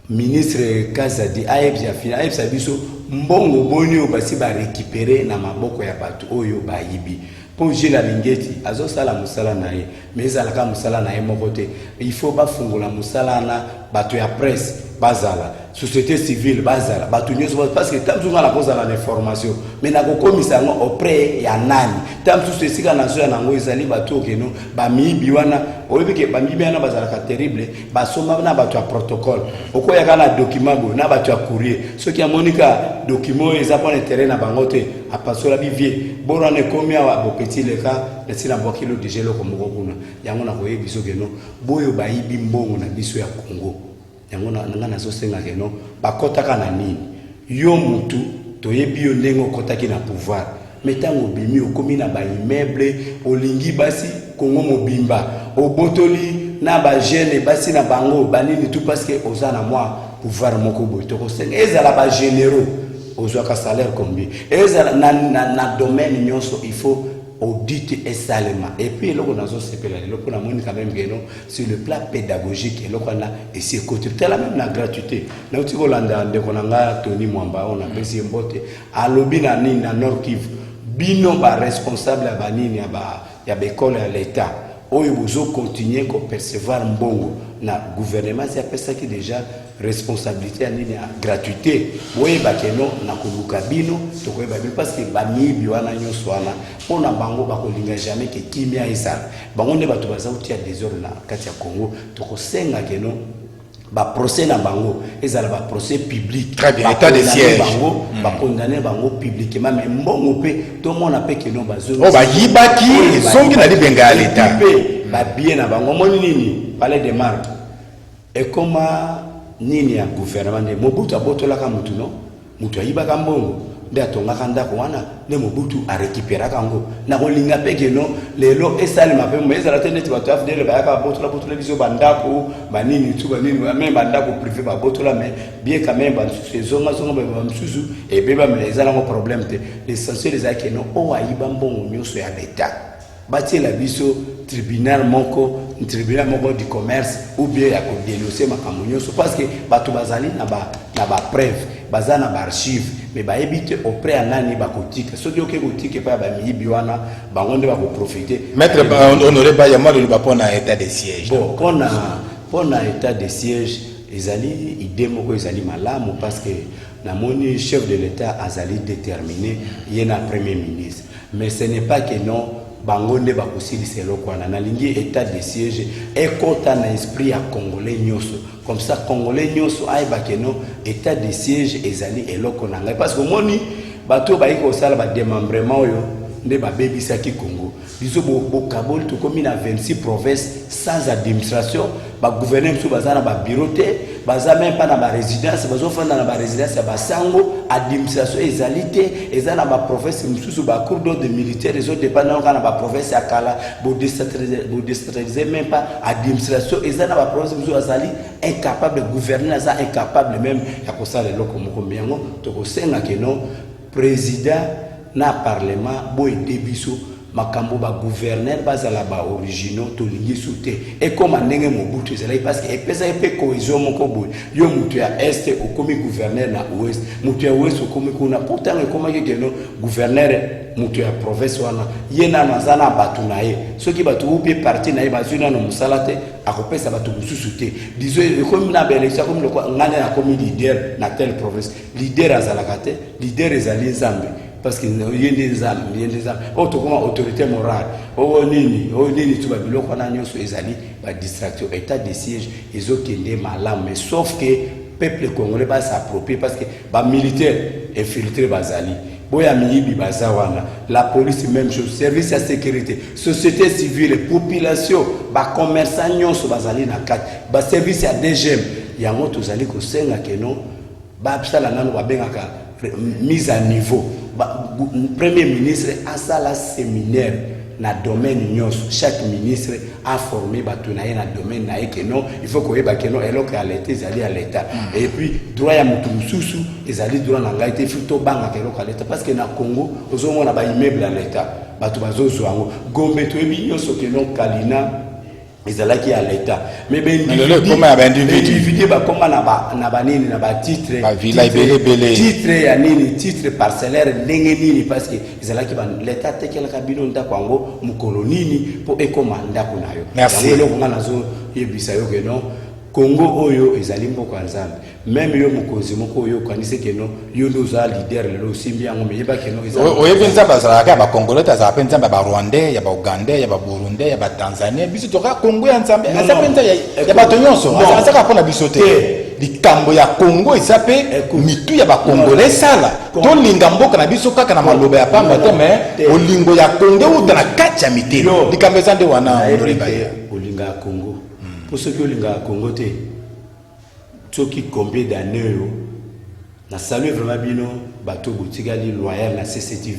ministre Kazadi ayebisa biso mbongo boni o basi ba récupérer na maboko ya bato oyo bayibi pour Gilles Lingeti azo sala musala na ye mais alaka musala na ye moko te il faut ba fungola musala na bato ya presse bazala société civile bazala bato nyonso parce que tant que la cause la information mais na ko komisa ngo auprès ya nani tant que sika na zo ya nango ezali bato keno ba mibi wana oyebi ke ba mibi wana bazala ka terrible ba soma na bato ya protocole okoya kana document bo na bato ya courrier ce qui a monika document eza pour intérêt na bangote a pasola bivie bora ne komia wa petit le cas le sila mbokilo de gelo ko moko kuna yango na koyebi so keno boyo ba yibi mbongo na biso ya Congo yango na nazo senga keno bakotaka na nini yo mutu toyebi yo ndengo kotaki na pouvoir metango bimi okomi na ba immeuble olingi basi Congo mobimba obotoli na ba jeune basi na bango banini tout parce que ozana moi pouvoir moko boy to kosenga ezala ba généraux ozwaka salaire combien ezala na domaine nyonso il faut audit et salement et puis loko nazo sepela loko na moni quand même geno sur le plan pédagogique loko na et c'est côté tellement même la gratuité na utiko landa ndeko nanga Tony Mwamba on a pesi mbote alobi na nini na Nord Kivu bino ba responsable ya banini ya bekole ya l'état oyo bozo continuer ko percevoir mbongo na gouvernement c'est pesa qui déjà responsabilité nini ya gratuité boye bakeno na koluka bino to ko ba parce que ba mibi wana nyoso wana pona bango bakolinga jamais que kimia isa bango ne bato baza utia désordre na kati ya Congo to ko senga keno ba procès na bango ezala ba procès public très bien état de siège bango ba condamner bango publiquement mais mbongo pe to mona pe keno bazo o ba yibaki zongi na libenga ya l'état ba bien na bango moni nini palais de marque et comment nini ya gouvernement de Mobutu abotolaka mutu no mutu ayibaka mbongo nde atongaka ndako wana nde Mobutu a récupéraka ngo na kolinga peke no lelo esalema pe mo ezala te neti bato afdele bayaka botola biso bandako banini tu banini même bandako privé babotola mais bien quand même ba zonga ba msusu et beba mais ezala ngo problème te l'essentiel ezaki no o ayiba mbongo nyoso ya l'état bati la biso tribunal moko du commerce ou bien ya ko dénoncer makambo nyonso parce que bato bazali na ba preuve bazana ba archive mais ba ebite auprès ya nani ba kotika soki oke kotika pa ba miyibi wana bango nde ba ko profiter maître honoré baya moi le bapona état de siège bon pona état de siège ezali idée moko ezali malamu parce que na moni chef de l'état azali déterminé yena premier ministre mais ce n'est pas que non bango nde bakosilisa eloko wana nalingi état de siège ekota na esprit ya congolais nyonso comme ça congolais nyonso ayebake no état de siège ezali eloko na ngai parce que moni bato bayiki kosala badémembrement oyo nde babebisaki Congo biso bokaboli tokomi na 26 provinces sans administration bagouverneur mosusu baza na babureau te baza même pas na barésidence bazofanda na barésidence ya basango administration ezali te eza na baprovince mosusu bacour d'ordre militaire ezodépendre kaka na baprovince ya kala bodecentraliser même pas administration eza na baprovince mosusu bazali incapable gouverneur aza incapable même ya kosala eloko moko me yango tokosenga keno président na parlement boye debiso makambo ba gouverneur bazala ba originaux to lingi souté et comme ndenge Mobutu ezala parce que epesa epe cohésion moko boye yo mutu ya est okomi gouverneur na ouest mutu ya ouest okomi kuna pourtant ekomaki keno gouverneur mutu ya province wana yena nazana batu na ye soki batu ubie parti na ye bazuna no musalate akopesa batu mususu te dizo ekomi na élection comme ngane na komi leader na telle province leader azalaka te leader ezali Nzambe parce que y a des âmes autre comment autorité morale nini tu vas biloko wana nyonso ezali ba distraction état de siège ezokende malamu mais sauf que peuple congolais va s'approprier parce que ba militaire infiltré bazali boya miyibi bazawana la police même chose service de sécurité société civile population ba commerçant nyonso bazali na kati ba service ya DGM yango tozali ko senga keno ba psala nanu ba bengaka mise à niveau premier ministre a sala séminaire na domaine nyonso chaque ministre a formé batunaye na domaine na que non il faut que ba que non eloko à l'état ezali à l'état et puis droit ya mutu mususu ezali droit na ngai te futo banga keloko à l'état parce que na Congo ozomona ba immeuble à l'état batu bazozo yango gombe to ebi nyonso que non kalina ezalaki à l'état mais ben individu ba koma na ba nini na ba titre titre ya nini titre parcellaire ndenge nini parce que ezalaki ba l'état tekela kabino ndako yango mukolo nini po ekoma ndako nayo yango ngo nazo yebisa yo que non Congo oyo ezali mboko nzambe même yo mukozi moko oyo kanise que non yo ndoza leader le simbi yango meyeba que non ezali oyo nzamba zalaka ba congolais za penza ba rwandais ya ba ougandais ya ba burundais ya ba tanzaniens biso toka Congo ya nzambe asa penza ya ba tonyoso asa ka pona biso te likambo ya Congo esape mitu ya ba congolais sala to linga mboka na biso kaka na maloba ya pamba te mais olingo ya Congo utana kacha mitelo likambo zande wana ndoreba ya olinga ya Congo pour ceux qui ont Congo, ceux qui combien d'années, na salué vraiment bien bateau boutique ali loyal na CCTV.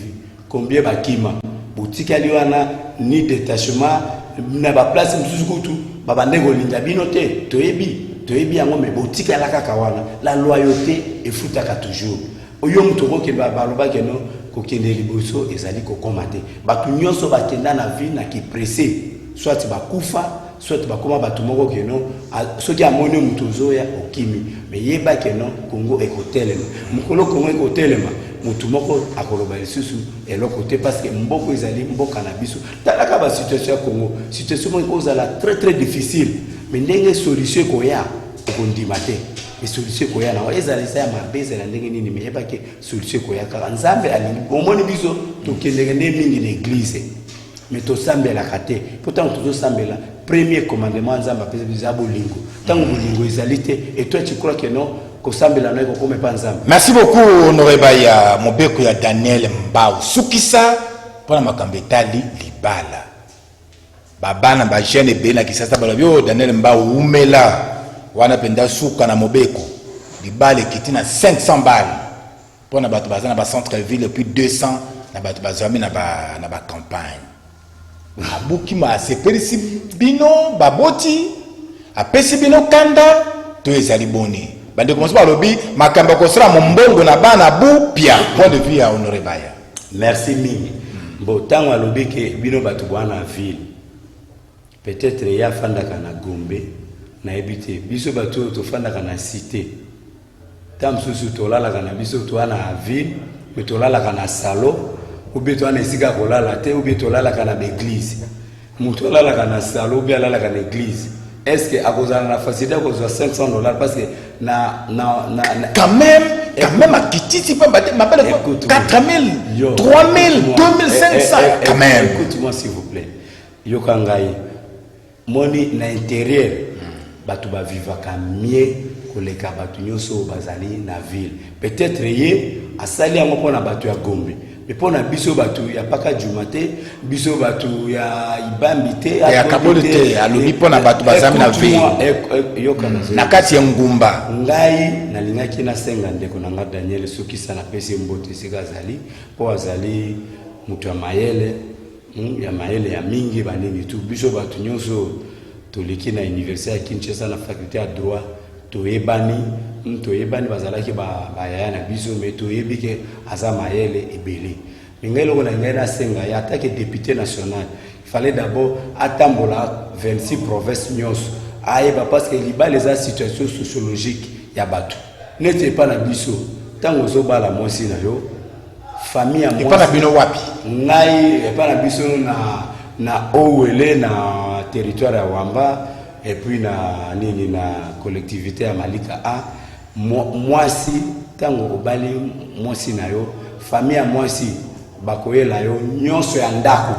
Combien bakima boutique ali wana ni détachement na ba place msusu tout babande golinga bino te toyebi yango mais boutique ala kaka wana la loyauté efutaka toujours. Oyo mutoko ke baloba ke no ko kende liboso ezali ko komate. Batu nyonso bakenda na vie na ki pressé soit bakufa soit bakoma batumoko que non ceux qui amoni mutozoya okimi mais yeba que non Congo ekotelema mukolo Congo ekotelema mutumoko akoloba lisusu eloko te parce que mboko ezali mboka na biso talaka ba situation ya Congo situation ko ezala très difficile mais ndenge solution ko ya okondima te et solution ko ya na ezali sa ya mabeze na ndenge nini mais yeba que solution ko ya ka nzambe ali omoni biso to kendenge ne mingi l'église mais to sambela kate pourtant to sambela premier commandement nzamba pesa bizabo lingo tango bolingo ezalité et toi tu crois que non ko sambela na ko comme pas nzamba. Merci beaucoup Honoré Baya mobeko ya Daniel Mbao sukisa pona makambetali libala babana ba jeune bena kisasa bala bio Daniel Mbao umela wana penda suka na mobeko libala kitina 500 balles pona bato bazana ba centre ville puis 200 na bato bazami na ba campagne abuki ma seperisi bino baboti apesi bino kanda to ezali boni bande commencer par lobby makamba ko sera mombongo na bana bu pia point de vue à Honoré Baya. Merci mingi bo tango alobi ke bino batu bwana ville peut-être ya fandaka na Gombe na ebité biso batu to fandaka na cité tam susu to lala kana biso to ana ville mais to lala kana salon ou bien tu as nesiga kolala te ou bien tu lala kana l'église mutu lala kana salon ou bien lala kana l'église est-ce que à cause de la facilité cause de $500 parce que na quand même à Kititi pas m'appelle 4000 3000 2500 quand même écoute-moi s'il vous plaît yo kangai moni na intérieur batu ba vivaka mieux koleka batu nyoso bazali na ville peut-être yé asali yango pona batu ya Gombe mais pour na biso batu ya paka jumate biso batu ya ibambi te ya kabolite alobi pona batu bazami na ville na kati ya ngumba ngai na lingaki na senga ndeko na nga Daniel sukisa na pesi mbote sika azali po azali mutu ya mayele ya mingi banini tu biso batu nyonso toleki na université ya Kinshasa na faculté ya droit toyebani bazalaki bayaya na biso mais toyebi ke aza mayele ebele ngai loko na ngai na senga ya attaque député national il fallait d'abord atambola 26 provinces nyonso ayeba parce que libala eza situation sociologique ya bato neti epa na biso ntango ozobala mwasi na yo famille ya mwasi epa na bino wapi ngai epa na biso na Owele na territoire ya Wamba et puis na nini na collectivité ya Malika A mwasi tango obali mwasi na yo famille à moi si bakoyela yo nyonso ya ndako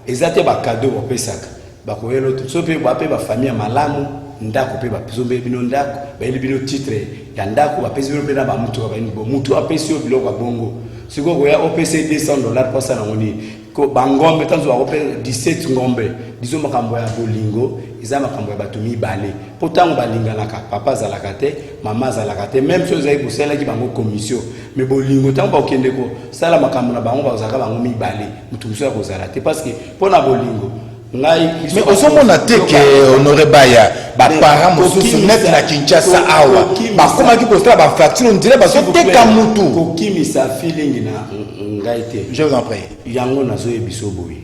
ezate ba cadeau opesaka bakoyela to so pe ba famille malamu ndako pe ba zombe bino ndako ba eli bino titre ya ndako ba pesi bino pe na ba mutu ba ni bo mutu apesi yo biloko bongo siko ko ya opesi $200 pour ça na ngoni ko bangombe tanzo ba 17 ngombe dizo makambo ya bolingo eza makambo ya bato mibale pourtant balinganaka papa zalaka te mama zalaka te même chose ai bosela ki bango commission mais bolingo tango ba okende ko sala makambo na bango bazaka bango mibale mutu so ya kozala te parce que pona bolingo ngai mais osomona te ke honoré baya ba parents mosusu net na Kinshasa awa ba koma ki kosala ba facture on dirait ba so teka mutu kokimisa feeling na ngai te. Je vous en prie. Yango nazo ebiso boye.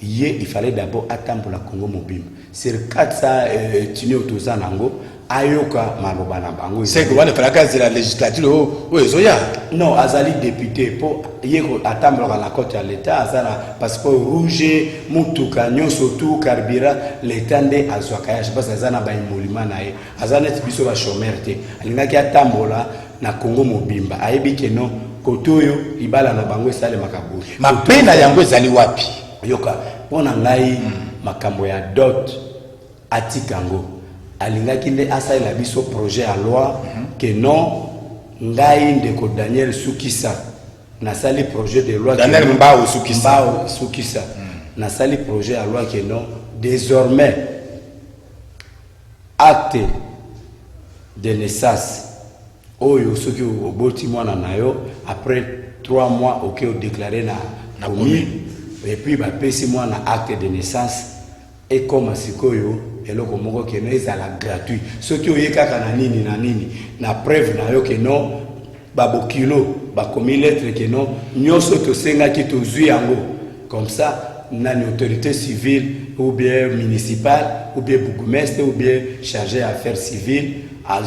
Il fallait d'abord attendre pour la Congo mobile. C'est le cas de ça, tini otoza nango, ayoka maloba na bango. C'est que il fallait que la législature ezoya. Non, azali député pour yeko attendre la côte à l'état azala passeport rouge, mutuka nyonso tout carburant l'état nde azwaka ya je pense azana ba imolima na ye. Azana tibiso ba chômeur te. Alingaki atambola na Congo mobimba. Ayebi ke non kotoyo ibala na bango sale makabu. Ma pena yango ezali wapi? Yoka pona ngai makambo ya dot atikango alingaki nde asala biso projet à loi que non ngai ndeko Daniel Sukisa na sali projet de loi Daniel Mbao Sukisa na sali projet à loi que non désormais acte de naissance oyo soki oboti mwana nayo après 3 mois OK o déclarer na commune. Et puis bah pesi moi na acte de naissance et comme sikoyo eloko moko ke no ezala gratuit soki oyekaka na nini na preuve na yo ke non ba bokilo ba komi lettre ke non nyoso to senga ki to zui yango comme ça na autorité civile ou bien municipale ou bien bourgmestre ou bien chargé affaires civiles à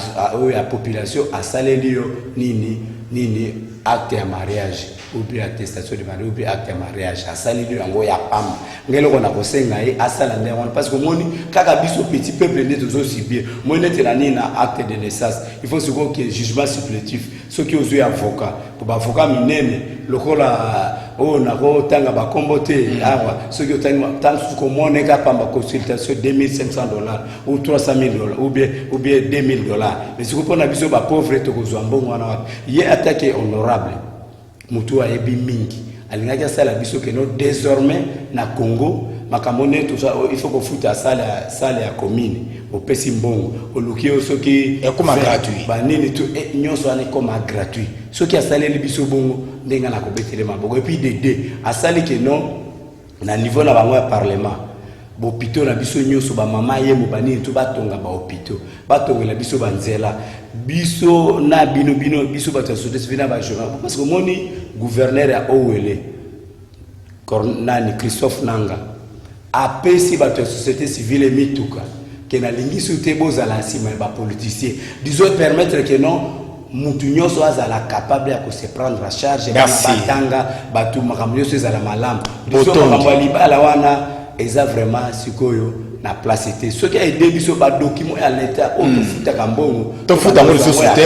la population à salelio nini acte ya mariage ou bien attestation de mariage ou bien acte de mariage asali lui yango ya pamba ngelo kona kosenga ye asala ndenge parce que moni kaka biso petit peuple nde tozo subir moni te na nini na acte de naissance il faut second que jugement supplétif ceux qui osent avocat pour ba avocat minene lokola o na ko tanga ba kombote awa ceux qui tanga tant ko mone ka pamba consultation $2,500 ou $300,000 ou bien $2,000 mais ce qu'on a biso ba pauvre to ko mbongo wana ye attaqué honorable mutu a ebi mingi alingaki asala biso que non désormais na Congo makamone tout ça il faut qu'on foute à salle ya commune au pesi mbongo oluki soki comme gratuit ba nini tout nyonso ane comme gratuit soki asali biso bongo ndenga na kobetele maboko et puis de asali que non na niveau na bango ya parlement bopito na biso nyonso ba mama ye mo banini tout batonga ba hôpitaux batongela biso banzela biso na bino biso bato société civile ba journal parce que moni gouverneur ya Owele Cornani Christophe Nanga apesi bato société civile mituka ke na lingisu te bozala nsima ba politicien disons permettre que non mutu nyonso azala capable ya se prendre en charge batanga batu makambo nyonso ezala malamu disons makambo ya libala wana eza vraiment sikoyo na place était ce qui a aidé biso ba document à l'état au futa kambongo to futa mo société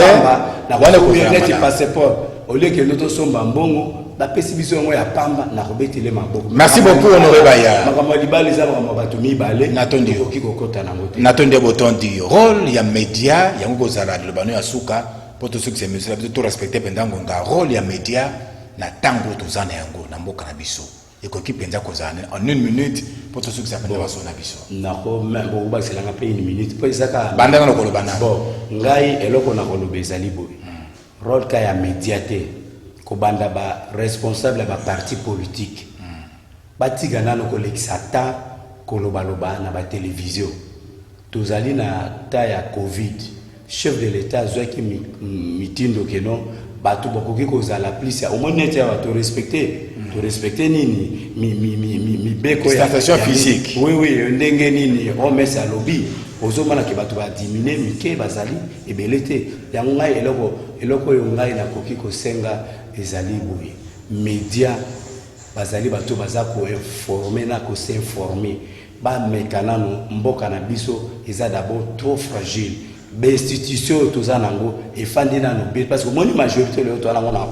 na wala ko net passeport au lieu que notre somba mbongo ba pesi biso ngo ya pamba na robetele maboko. Merci beaucoup honoré Baya makambo libali za makambo bato mibale natondi okiko kota na ngote natondi botondi rôle ya média yango kozala le bano ya suka pour tout ce qui c'est monsieur tout respecter pendant ngonga rôle ya média na tango tozana yango na mboka na biso et qui penza kozana en 1 minute pour tout ce qui s'appelle baso na biso nako même bo ba selanga pe 1 minute po isaka bandanga na koloba na bon ngai eloko na koloba ezali boy rôle ka ya médiateur ko banda ba responsable ba parti politique batika nano ko l'exata koloba loba na ba télévision tozali na ta ya covid chef de l'état zwaki mitindo ke non batu bokoki kozala plus au moins net ya to respecter nini mi beko ya station physique oui ndenge nini on met ça lobby ozomana ke batu ba diminuer mike bazali ebelete yango ngai eloko yo ngai na koki kosenga ezali boye média bazali batu baza ko informer na ko s'informer ba mekanano mboka na biso eza d'abord trop fragile institution tous anango et fandi na no parce que moni majorité le to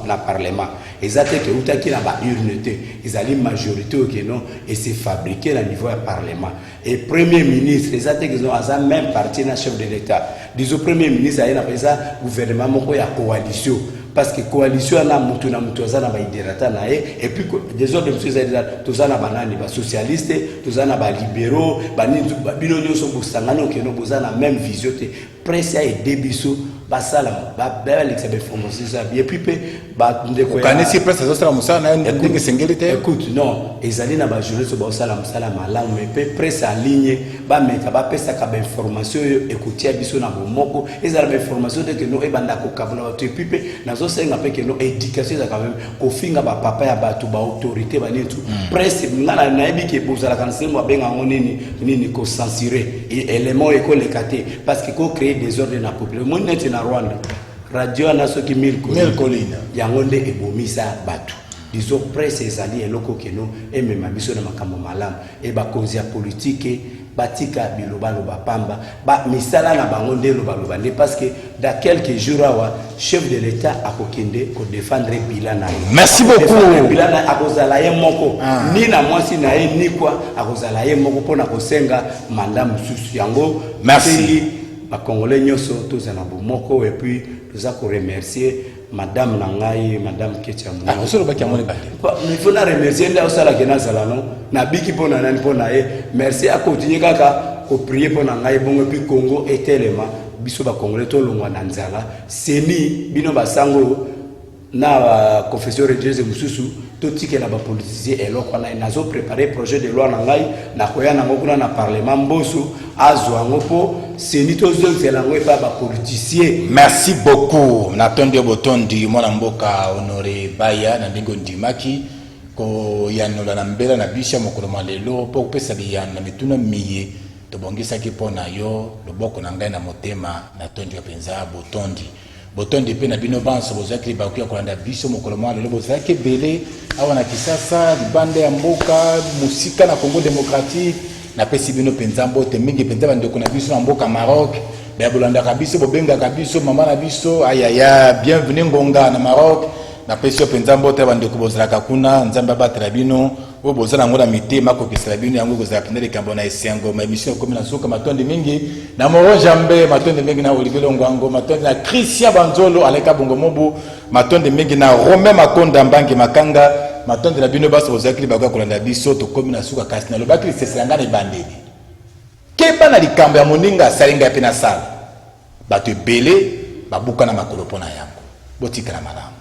na parlement exacte que utaki na ba unité ils allaient majorité au non et c'est fabriqué à niveau du parlement et premier ministre exacte que ont à même parti na chef de l'état disons premier ministre a na pesa gouvernement moko ya coalition parce que coalition na mutu na ba iderata na et puis des autres monsieur ça tous na banani ba socialiste tous na ba libéraux ba bino nyoso bosangano que no bozana même vision presse et débiso basala ba l'examen formation ça et puis ba ndeko ya kanisi presse ça sera musana ndenge sengelite écoute non ezali na ba journaliste ba sala musala malamu mais presse en ligne ba meka ba pesa ka ba information écouter biso na bomoko ezala ba information de que no e banda ko kavuna et puis nazo senga pe que no éducation ça quand même ko finga ba papa ya batu ba autorité ba nitu presse ngana na ebi ke bozala kanisi mo benga nini ko censurer et élément école écarté parce que ko créer des ordres na population mon net na Rwanda radio na soki mil colina yango nde ebomisa batu disons presse ezali eloko keno et même biso na makambo malam et ba cause politique batika biloba loba pamba ba misala na bango nde loba nde parce que dans quelques jours awa chef de l'état akokende ko défendre bilan na merci beaucoup bilan na akozala ye moko ni na mwasi na ye ni kwa akozala ye moko pona kosenga mandat mususu yango merci ba congolais nyoso tous na bomoko et puis nous avons remercier madame Nangai madame Ketia Mou ah osolo baki amone bale il faut la remercier nda osala kena salano na biki pona nani pona ye merci à continuer kaka ko prier pona ngai bongo puis Congo et tellement biso ba congolais to longwa na nzala seni bino basango na confession religieuse mususu to tike na ba politicien eloko na nazo préparer projet de loi na ngai na koya na ngokuna na parlement mboso azwa ngopo seni to zonzela ngwe ba politicien. Merci beaucoup natondi botondi mwana mboka honoré Baya na ndingo ndimaki ko yanola na mbela na bisha mokolo malelo po pesa biyana na mituna miye to bongisa ki pona yo loboko na ngai na motema natondi penza botondi pe na bino banso bozaki bakuya kolanda biso mokolo malelo bozaki belé awana kisasa bande ya mboka musika na Congo démocratique na pesi bino penza mbote mingi penza bandeko na biso na mboka Maroc ba bolanda kabiso bobenga kabiso mama na biso ayaya bienvenue ngonga na Maroc na pesi penza mbote bandeko bozalaka kuna nzamba batela bino o bozala ngona mitema ko kisala bino yango kozala pendele kambo na esengo ma émission comme na soka matonde mingi na moro jambe matonde mingi na Olivier Longwango matonde na Christian Banzolo aleka bongo mobu matonde mingi na Romain Makonda Mbangi Makanga matonde na bino baso bozakili bakwa kolanda biso to komi na suka kasi na lobaki sesanga ne bandeli keba na likambo ya moninga salinga pe na sala bato belé babuka na makolo pona yango botika na malamu.